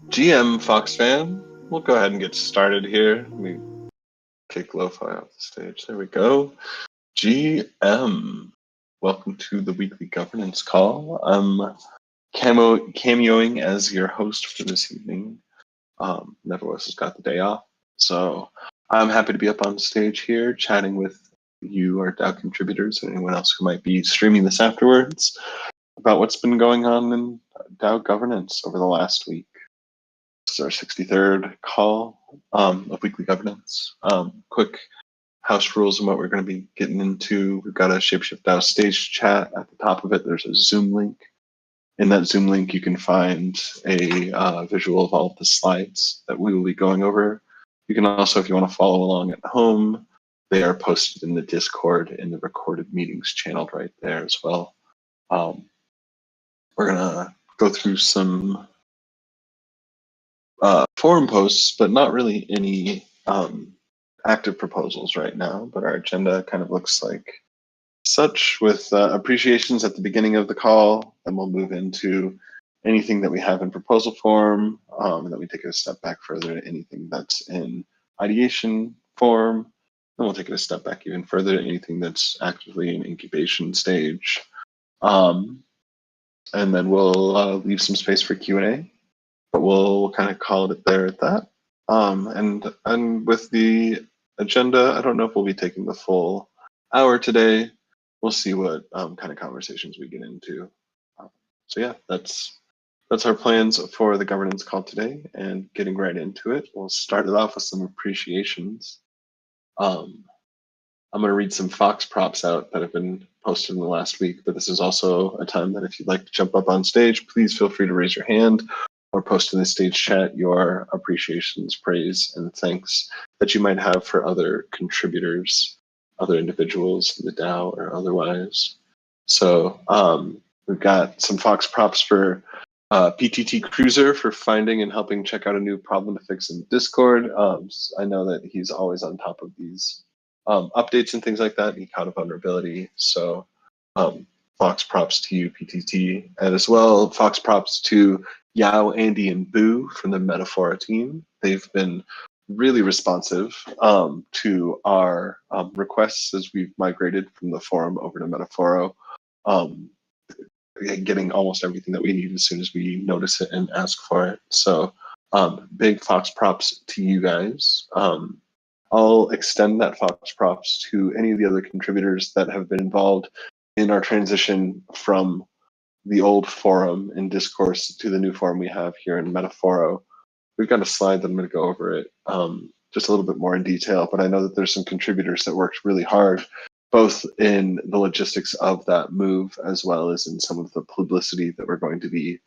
GM Fox fan, we'll go ahead and get started here. Let me kick Lo-Fi off the stage. There we go. GM, welcome to the weekly governance call. I'm cameoing as your host for this evening. Nevertheless has got the day off, so I'm happy to be up on stage here chatting with you, our DAO contributors, and anyone else who might be streaming this afterwards about what's been going on in DAO governance over the last week. This is our 63rd call of weekly governance. Quick house rules and what we're going to be getting into. We've got a ShapeShiftDAO stage chat. At the top of it, there's a Zoom link. In that Zoom link, you can find a visual of all of the slides that we will be going over. You can also, if you want to follow along at home, they are posted in the Discord in the recorded meetings channel right there as well. We're going to go through some forum posts, but not really any active proposals right now. But our agenda kind of looks like such, with appreciations at the beginning of the call, and we'll move into anything that we have in proposal form, and then we take it a step back further to anything that's in ideation form. Then we'll take it a step back even further to anything that's actively in incubation stage. And then we'll leave some space for Q&A, but we'll kind of call it there at that. And with the agenda, I don't know if we'll be taking the full hour today. We'll see what kind of conversations we get into. So yeah, that's our plans for the governance call today, and getting right into it. We'll start it off with some appreciations. I'm going to read some Fox props out that have been posted in the last week, but this is also a time that if you'd like to jump up on stage, please feel free to raise your hand or post in the stage chat your appreciations, praise, and thanks that you might have for other contributors, other individuals in the DAO or otherwise. So we've got some Fox props for PTT Cruiser for finding and helping check out a new problem to fix in Discord. I know that he's always on top of these updates and things like that. He caught a vulnerability. So Fox props to you, PTT, and as well Fox props to Yao, Andy, and Boo from the Metaphora team. They've been really responsive to our requests as we've migrated from the forum over to Metaphora, getting almost everything that we need as soon as we notice it and ask for it. So big Fox props to you guys. I'll extend that Fox props to any of the other contributors that have been involved in our transition from the old forum in Discourse to the new forum we have here in Metaphora. We've got a slide that I'm going to go over it just a little bit more in detail, but I know that there's some contributors that worked really hard, both in the logistics of that move as well as in some of the publicity that we're going to be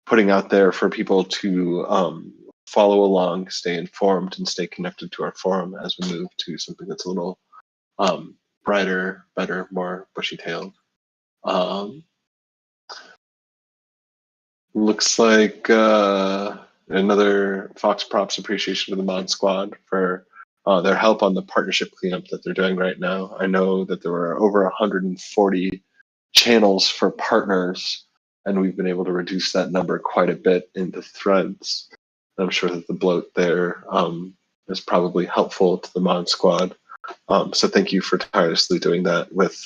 putting out there for people to follow along, stay informed, and stay connected to our forum as we move to something that's a little brighter, better, more bushy-tailed. Looks like another Fox props appreciation to the mod squad for their help on the partnership cleanup that they're doing right now. I know that there were over 140 channels for partners, and we've been able to reduce that number quite a bit into threads. I'm sure that the bloat there is probably helpful to the mod squad. So thank you for tirelessly doing that with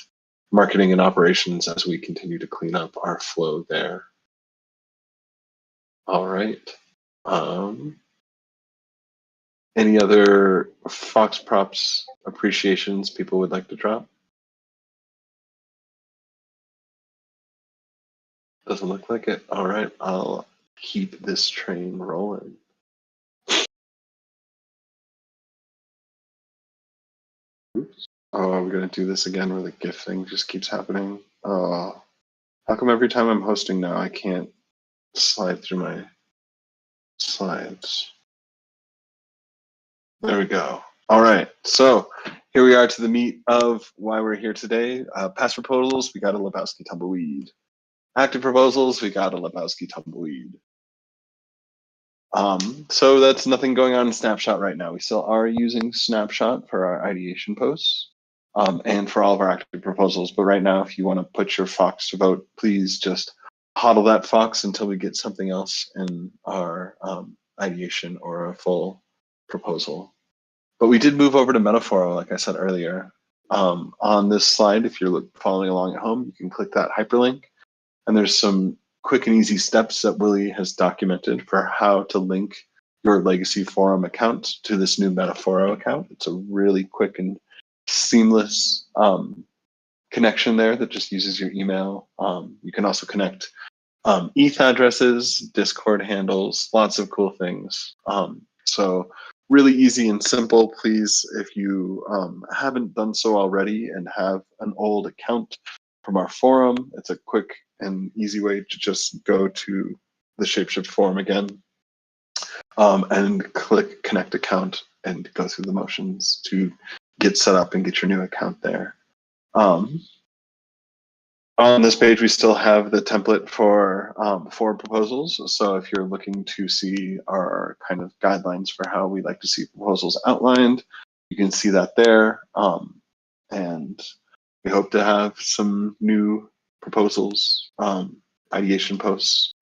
marketing and operations as we continue to clean up our flow there. All right. Any other Fox props appreciations people would like to drop? Doesn't look like it. All right, I'll keep this train rolling. Oops. Oh, I'm gonna do this again where the GIF thing just keeps happening. How come every time I'm hosting now I can't slide through my slides? There we go. All right, so here we are to the meat of why we're here today. Past proposals, we got a Lebowski tumbleweed. Active proposals, we got a Lebowski tumbleweed. So that's nothing going on in Snapshot right now. We still are using Snapshot for our ideation posts. and for all of our active proposals. But right now, if you want to put your Fox to vote, please just hodl that Fox until we get something else in our ideation or a full proposal. But we did move over to Metaphoro, like I said earlier. On this slide, if you're following along at home, you can click that hyperlink, and there's some quick and easy steps that Willie has documented for how to link your legacy forum account to this new Metaphoro account. It's a really quick and seamless connection there that just uses your email. You can also connect ETH addresses, Discord handles, lots of cool things. So really easy and simple. Please, if you haven't done so already and have an old account from our forum, it's a quick and easy way to just go to the ShapeShift forum again and click connect account and go through the motions to get set up and get your new account there. On this page, we still have the template for proposals. So if you're looking to see our kind of guidelines for how we like to see proposals outlined, you can see that there. And we hope to have some new proposals, ideation posts,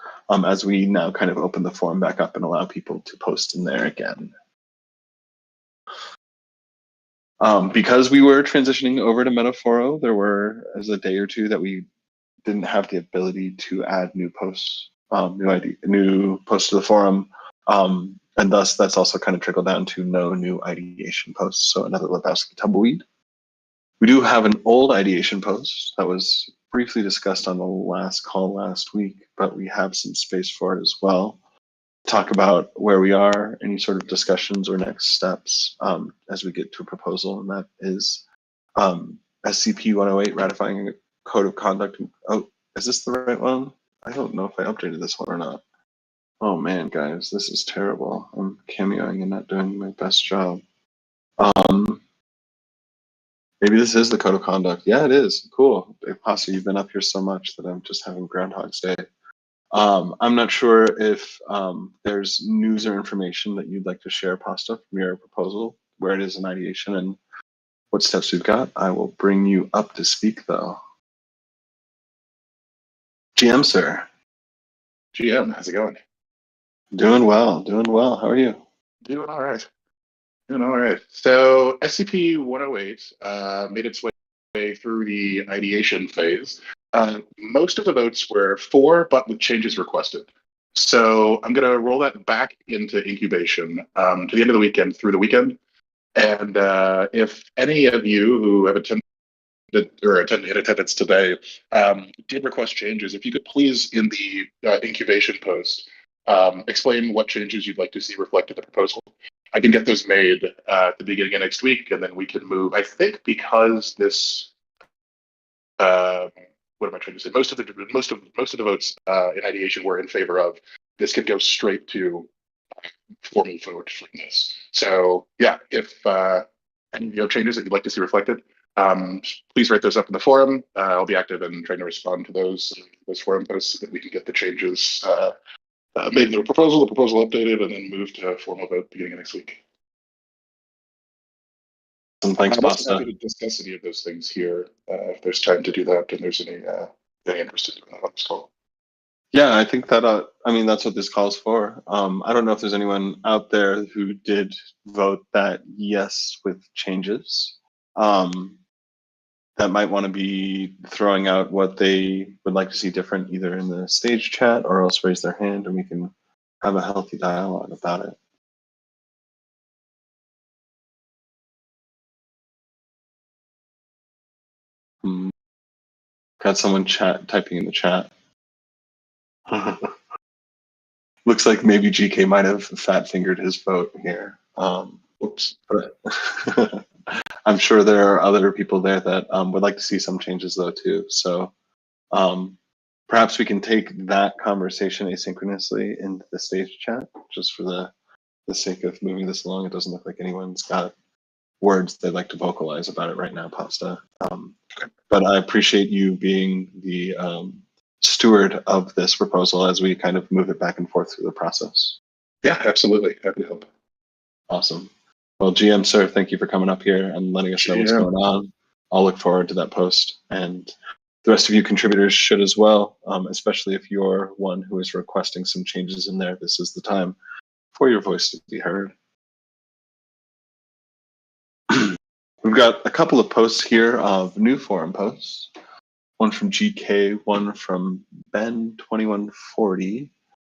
as we now kind of open the forum back up and allow people to post in there again. Because we were transitioning over to Metaphoro, there was a day or two that we didn't have the ability to add new posts, new posts to the forum, and thus that's also kind of trickled down to no new ideation posts. So another Lebowski tumbleweed. We do have an old ideation post that was briefly discussed on the last call last week, but we have some space for it as well. Talk about where we are, any sort of discussions or next steps as we get to a proposal, and that is SCP 108 ratifying a code of conduct. Oh, is this the right one? I don't know if I updated this one or not. Oh man, guys, this is terrible. I'm cameoing and not doing my best job. Maybe this is the code of conduct. Yeah, it is. Cool. Pasta, you've been up here so much that I'm just having Groundhog's Day. I'm not sure if there's news or information that you'd like to share, Pasta, from your proposal, where it is in ideation and what steps we've got. I will bring you up to speak, though. GM, sir. GM, how's it going? Doing well, doing well. How are you? Doing all right. Doing all right. So SCP 108 made its way through the ideation phase. Most of the votes were for, but with changes requested. So I'm going to roll that back into incubation to the end of the weekend, through the weekend. And if any of you who have attended or in attendance today did request changes, if you could please, in the incubation post, explain what changes you'd like to see reflected in the proposal. I can get those made at the beginning of next week, and then we can move. I think because this, what am I trying to say? Most of the votes in ideation were in favor of. This could go straight to formal vote for this. So yeah, if any of you have changes that you'd like to see reflected, please write those up in the forum. I'll be active in trying to respond to those forum posts so that we can get the changes made in the proposal updated, and then move to formal vote beginning of next week. Thanks, I'm also Pasta. happy to discuss any of those things here if there's time to do that, and there's any interest in doing that on this call. Yeah, I think that, I mean, that's what this call's for. I don't know if there's anyone out there who did vote that yes with changes. That might want to be throwing out what they would like to see different, either in the stage chat or else raise their hand, and we can have a healthy dialogue about it. Got someone typing in the chat. Looks like maybe GK might have fat fingered his vote here. Whoops. But I'm sure there are other people there that would like to see some changes though too. So perhaps we can take that conversation asynchronously into the stage chat, just for the sake of moving this along. It doesn't look like anyone's got words they'd like to vocalize about it right now, Pasta. But I appreciate you being the steward of this proposal as we kind of move it back and forth through the process. Yeah, absolutely. Happy to help. Awesome. Well, GM, sir, thank you for coming up here and letting us know what's going on. I'll look forward to that post, and the rest of you contributors should as well, especially if you're one who is requesting some changes in there. This is the time for your voice to be heard. We've got a couple of posts here of new forum posts. One from GK, one from Ben2140, and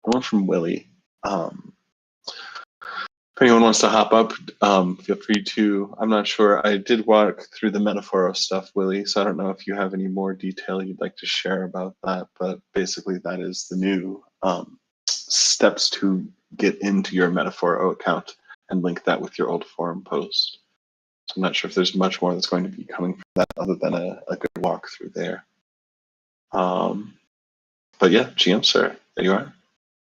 one from Willie. If anyone wants to hop up, feel free to. I'm not sure. I did walk through the Metaphoro stuff, Willie, so I don't know if you have any more detail you'd like to share about that, but basically that is the new steps to get into your Metaphoro account and link that with your old forum post. So I'm not sure if there's much more that's going to be coming from that other than a good walkthrough there. But yeah, GM, sir, there you are.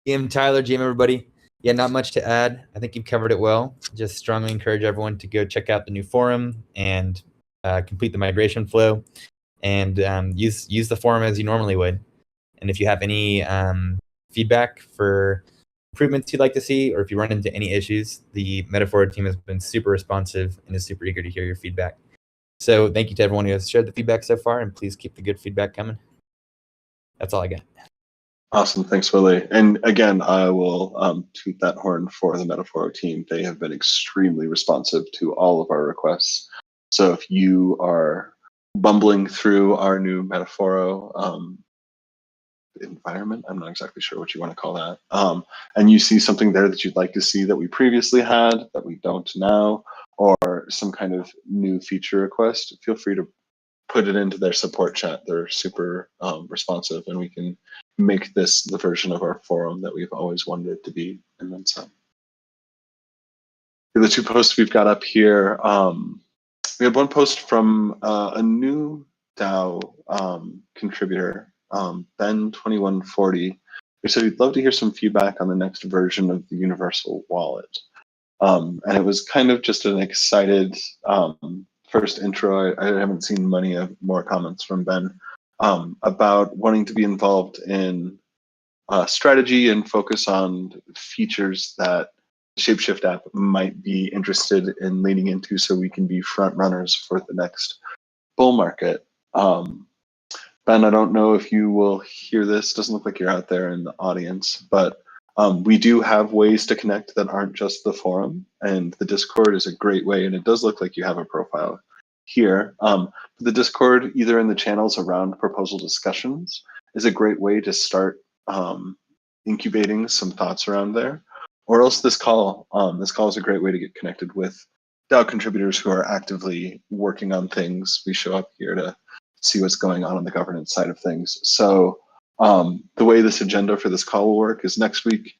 GM Tyler, GM everybody. Yeah, not much to add. I think you've covered it well. Just strongly encourage everyone to go check out the new forum and complete the migration flow, and use the forum as you normally would. And if you have any feedback for improvements you'd like to see, or if you run into any issues, the Metaphor team has been super responsive and is super eager to hear your feedback. So thank you to everyone who has shared the feedback so far, and please keep the good feedback coming. That's all I got. Awesome, thanks, Willie. And again, I will toot that horn for the Metaphoro team. They have been extremely responsive to all of our requests. So if you are bumbling through our new Metaphoro environment, I'm not exactly sure what you want to call that, and you see something there that you'd like to see that we previously had that we don't now, or some kind of new feature request, feel free to put it into their support chat. They're super responsive, and we can make this the version of our forum that we've always wanted it to be, and then some. The two posts we've got up here, we had one post from a new DAO contributor, Ben2140, who said he'd love to hear some feedback on the next version of the Universal Wallet. And it was kind of just an excited first intro. I haven't seen many more comments from Ben about wanting to be involved in strategy and focus on features that the ShapeShift app might be interested in leaning into, so we can be front runners for the next bull market. Ben, I don't know if you will hear this. Doesn't look like you're out there in the audience, but we do have ways to connect that aren't just the forum, and the Discord is a great way, and it does look like you have a profile here. The Discord, either in the channels around proposal discussions, is a great way to start incubating some thoughts around there, or else this call. This call is a great way to get connected with DAO contributors who are actively working on things. We show up here to see what's going on the governance side of things. So the way this agenda for this call will work is next week,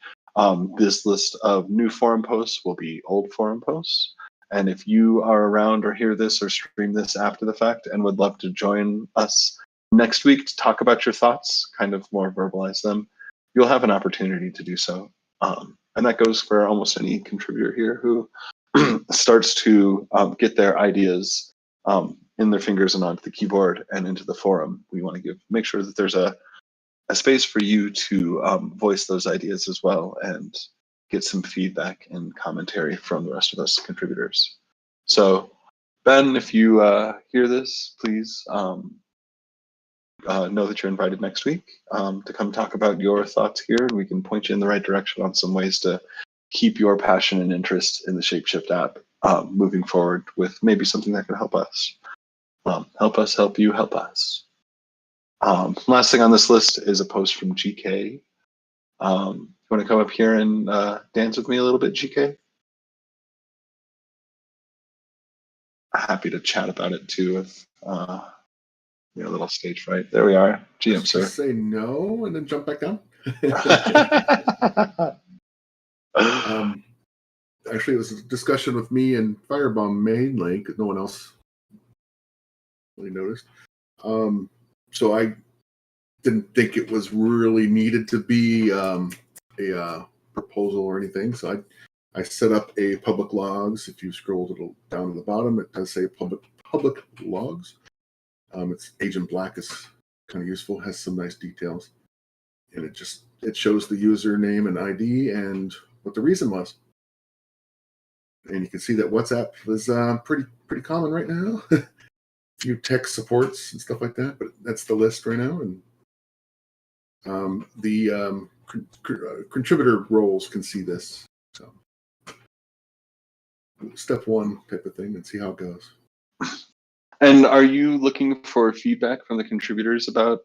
this list of new forum posts will be old forum posts. And if you are around or hear this or stream this after the fact and would love to join us next week to talk about your thoughts, kind of more verbalize them, you'll have an opportunity to do so. And that goes for almost any contributor here who starts to get their ideas in their fingers and onto the keyboard and into the forum. We want to make sure that there's a space for you to voice those ideas as well and get some feedback and commentary from the rest of us contributors. So Ben, if you hear this, please know that you're invited next week to come talk about your thoughts here, and we can point you in the right direction on some ways to keep your passion and interest in the ShapeShift app moving forward with maybe something that can help us. Help us, help you, help us. Last thing on this list is a post from GK. You want to come up here and dance with me a little bit, GK? Happy to chat about it too if you're a little stage fright. There we are. GM, sir. Say no and then jump back down. Actually, it was a discussion with me and Firebomb mainly because no one else really noticed. So I didn't think it was really needed to be a proposal or anything. So I set up a public logs. If you scroll a little down to the bottom, it does say public logs. It's Agent Black is kind of useful, has some nice details, and it shows the username and ID and what the reason was. And you can see that WhatsApp is pretty common right now. few tech supports and stuff like that, but that's the list right now. And the contributor roles can see this. So step one type of thing and see how it goes. And are you looking for feedback from the contributors about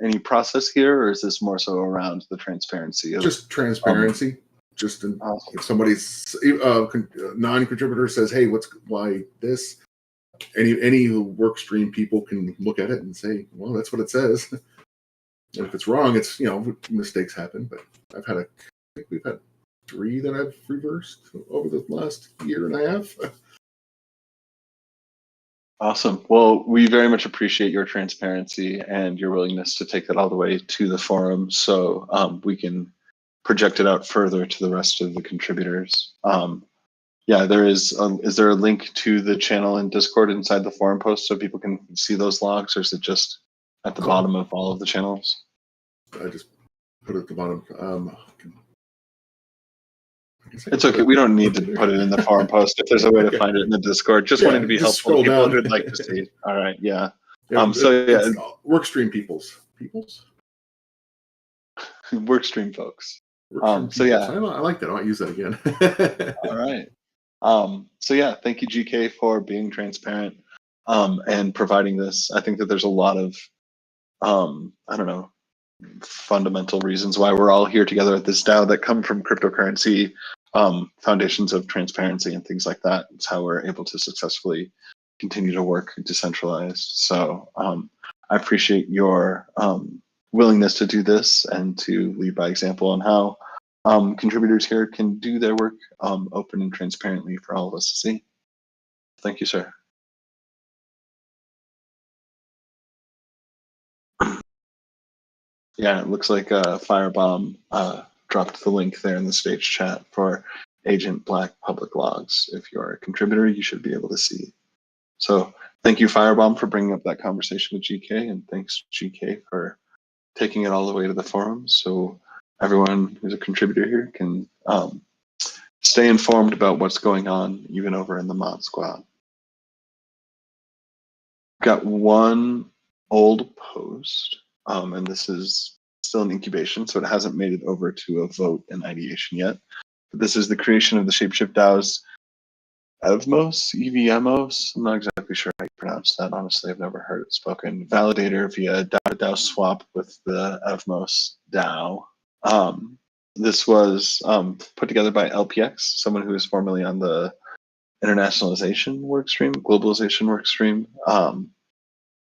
any process here, or is this more so around the transparency of just transparency? Just if somebody's non-contributor says, "Hey, why this?" Any work stream people can look at it and say, "Well, that's what it says." And if it's wrong, it's mistakes happen. But I think we've had 3 that I've reversed over the last year and a half. Awesome. Well, we very much appreciate your transparency and your willingness to take that all the way to the forum, so we can project it out further to the rest of the contributors. Yeah, there is. Is there a link to the channel in Discord inside the forum post so people can see those logs, or is it just at the bottom of all of the channels? I just put it at the bottom. It's okay. We don't need to put it in the forum post if there's a way to find it in the Discord. Just wanting to be helpful to people who'd like to see. All right. Yeah. Workstream peoples. Workstream folks. So yeah, I like that. I might use that again. All right. So yeah, thank you, GK, for being transparent and providing this. I think that there's a lot of I don't know, fundamental reasons why we're all here together at this DAO that come from cryptocurrency foundations of transparency and things like that. It's how we're able to successfully continue to work decentralized. So I appreciate your willingness to do this and to lead by example on how contributors here can do their work open and transparently for all of us to see. Thank you, sir. Yeah, it looks like Firebomb dropped the link there in the stage chat for Agent Black public logs. If you're a contributor, you should be able to see. So thank you, Firebomb, for bringing up that conversation with GK, and thanks, GK, for taking it all the way to the forum so everyone who's a contributor here can stay informed about what's going on, even over in the mod squad. Got one old post, and this is still in incubation, so it hasn't made it over to a vote and ideation yet. But this is the creation of the ShapeShiftDAO's Evmos, EVMOS. I'm not exactly sure how you pronounce that. Honestly, I've never heard it spoken. Validator via DAO swap with the Evmos DAO. This was put together by LPX, someone who is formerly on the internationalization workstream, globalization workstream.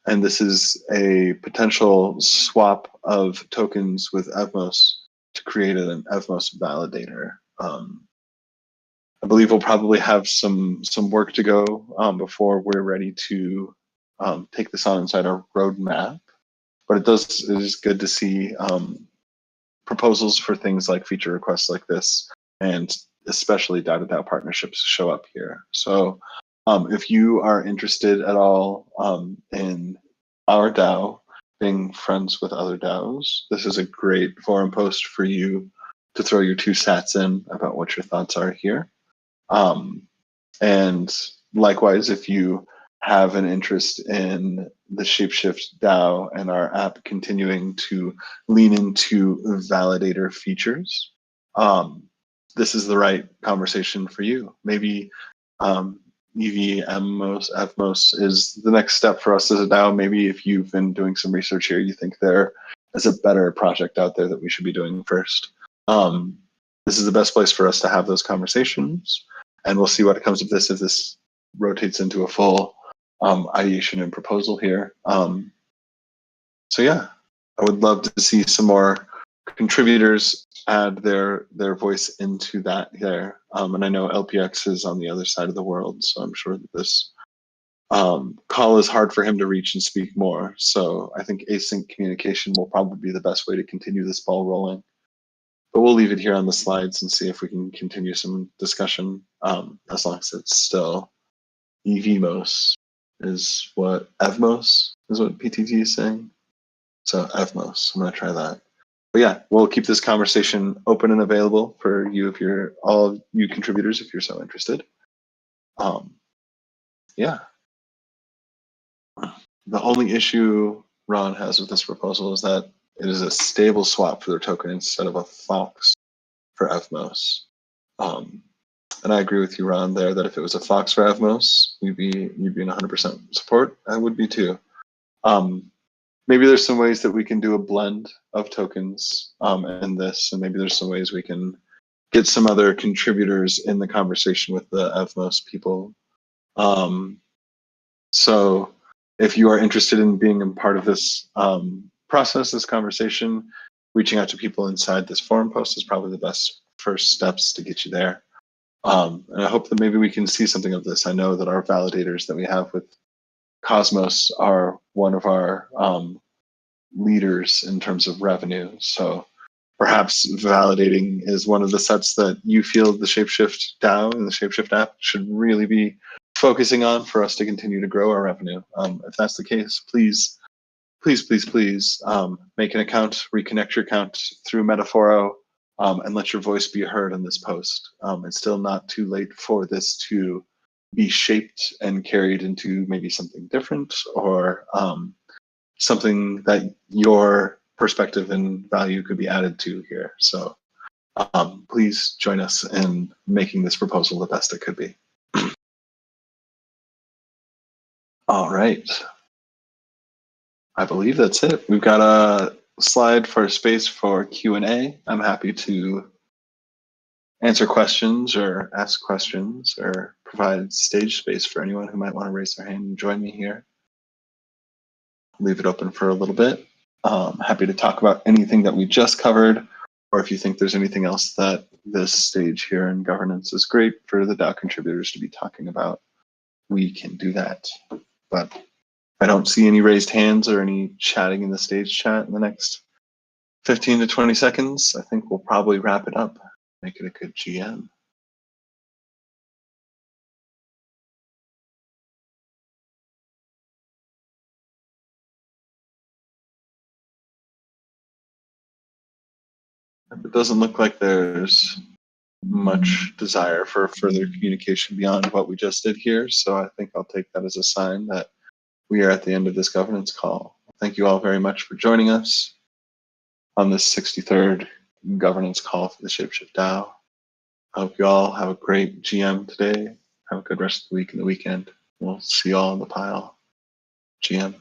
And this is a potential swap of tokens with Evmos to create an Evmos validator. I believe we'll probably have some work to go before we're ready to take this on inside our roadmap. But it is good to see proposals for things like feature requests like this, and especially DAO-to-DAO partnerships show up here. So if you are interested at all in our DAO being friends with other DAOs, this is a great forum post for you to throw your 2 sats in about what your thoughts are here. And likewise, if you have an interest in the ShapeShift DAO and our app continuing to lean into validator features, this is the right conversation for you. Maybe EVMOS, Evmos is the next step for us as a DAO. Maybe if you've been doing some research here, you think there is a better project out there that we should be doing first. This is the best place for us to have those conversations, and we'll see what comes of this if this rotates into a full ideation and proposal here. So yeah, I would love to see some more contributors add their voice into that there. And I know LPX is on the other side of the world, so I'm sure that this call is hard for him to reach and speak more. So I think async communication will probably be the best way to continue this ball rolling. But we'll leave it here on the slides and see if we can continue some discussion, as long as it's still EVMOS is what Evmos is what PTT is saying. So Evmos, I'm gonna try that. But yeah, we'll keep this conversation open and available for you if you're all you contributors if you're so interested. Yeah. The only issue Ron has with this proposal is that it is a stable swap for their token instead of a Fox for Evmos. And I agree with you, Ron, there that if it was a Fox for Evmos, you'd be in 100% support. I would be too. Maybe there's some ways that we can do a blend of tokens in this, and maybe there's some ways we can get some other contributors in the conversation with the Evmos people. So if you are interested in being a part of this process, this conversation, reaching out to people inside this forum post is probably the best first steps to get you there. And I hope that maybe we can see something of this. I know that our validators that we have with Cosmos are one of our leaders in terms of revenue. So perhaps validating is one of the sets that you feel the ShapeShift DAO and the ShapeShift app should really be focusing on for us to continue to grow our revenue. If that's the case, please make an account, reconnect your account through Metaforo, and let your voice be heard in this post. It's still not too late for this to be shaped and carried into maybe something different or something that your perspective and value could be added to here. So please join us in making this proposal the best it could be. All right. I believe that's it. We've got a slide for space for Q&A. I'm happy to answer questions or ask questions or provide stage space for anyone who might want to raise their hand and join me here. Leave it open for a little bit. Happy to talk about anything that we just covered, or if you think there's anything else that this stage here in governance is great for the DAO contributors to be talking about, we can do that. But I don't see any raised hands or any chatting in the stage chat in the next 15 to 20 seconds. I think we'll probably wrap it up, make it a good GM. It doesn't look like there's much desire for further communication beyond what we just did here. So I think I'll take that as a sign that we are at the end of this governance call. Thank you all very much for joining us on this 63rd governance call for the ShapeShift DAO. I hope you all have a great GM today. Have a good rest of the week and the weekend. We'll see you all in the pile. GM.